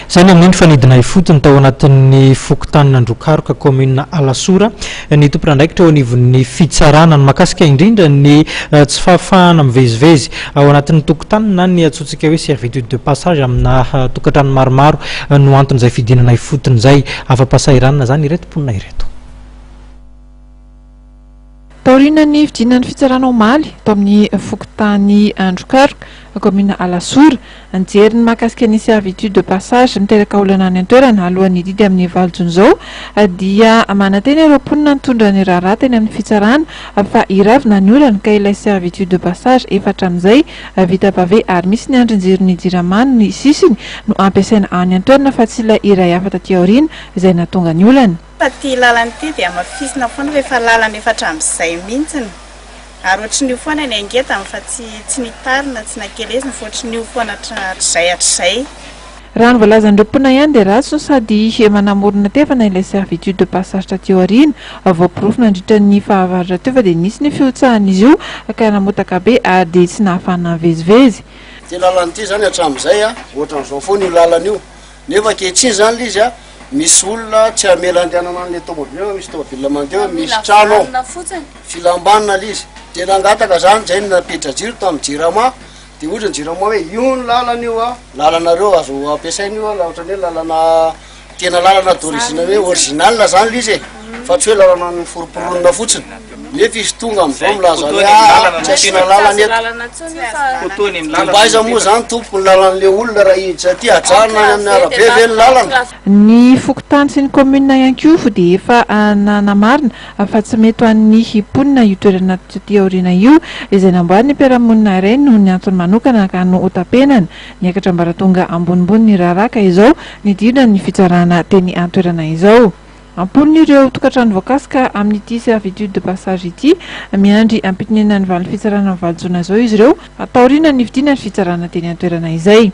Zany amin'ny fanidina ifotony tao anatin'ny fokotanin'Androkaroka commune Alasora ny tompon'andraikitra ao anivon'ny fitsarana ny makasika indrindra ny tsy fahafahana mivezivezy ao anatin'ny tokotany na ny atsotsika hoe servitude de passage amina tokantrano maromaro no anton'izay fidinana ifotony izay afa-pasahiranana zany ireto mponina ireto. Taorian'ny fidinan'ny fitsarana omaly tao amin'ny fokotany Androkaroka commune Alasora anjery ny mahakasika ny servitude de passage miteraka olana any an-toerana alohan'ny didy amin'ny valo jona izao dia mananteny ireo mponina nitondra ny raharaha teny amin'ny fitsarana fa iravina ny olana ka ilay servitude de passage efatra amin'izay vita bave ary misy ny andrin-jirony jiramany ny sisiny no ampiasaina any an-toerana fa tsy ilay iray hafa taty aoriana izay nahatonga ny olana. Ty lalana ity dia mafisina foana rehefa lalana efatra amin'izay mihitsiny ary ohatran'io foana ny angeta fa tsy nitarina tsy nakelezina fa ohatran'io foana hatr'izay. Raha ny voalazan'ireo mponina ihany dia ratsy sady manamorona tefana ilay servitude de passage taty aoriana voaporofo nandritra ny fahavaratra teo fa dia nisy ny fiotsahan'izy io ka namotaka be ary dia tsy nahafahana mivezivezy. Ty lalana ity zany hatramin'izay ohatran'izao foana io lalana io nefa ankehitriny zany izy misy olona tsy amela andehanana an'ilay tomobile misy tomobile mandeha misy trano ao filambanana izy tena angataka zany zay napiditra jiro tamin'ny jirama dia ohatra ny jirama hoe io ny lalana io lalanareo azo ampiasaina io ohatran'ny hoe lalana tena lalana d'origine hoe original zany l izy fa tsy hoe lalana ny foroporonina fotsiny nefa izy tonga amin'izao milaza hoe tsy asina lalana eto mbaiza moa zany tompo ny lalan'le olona raha iditra aty ajarana amin'ny arabe ve ny lalana. Ny fokotany sy ny commune ihany koa dia efa nanamarina fa tsy mety ho an'ny mponina io toerana taty aoriana io izay namboariny mpiara-monina iray noho ny antony manokana ka no hotapenana niakatra mbaratonga ambonimbony ny raharaha ka izao nidina ny fitsarana teny an-toerana izao. Amponin'ireo tokantrano voakasika amin'ity servitude de passage ity miandry ampitinenan'ny valin'ny fitsarana ny valo jona izao izy ireo taoriana ny fidinan'ny fitsarana teny an-toerana izay.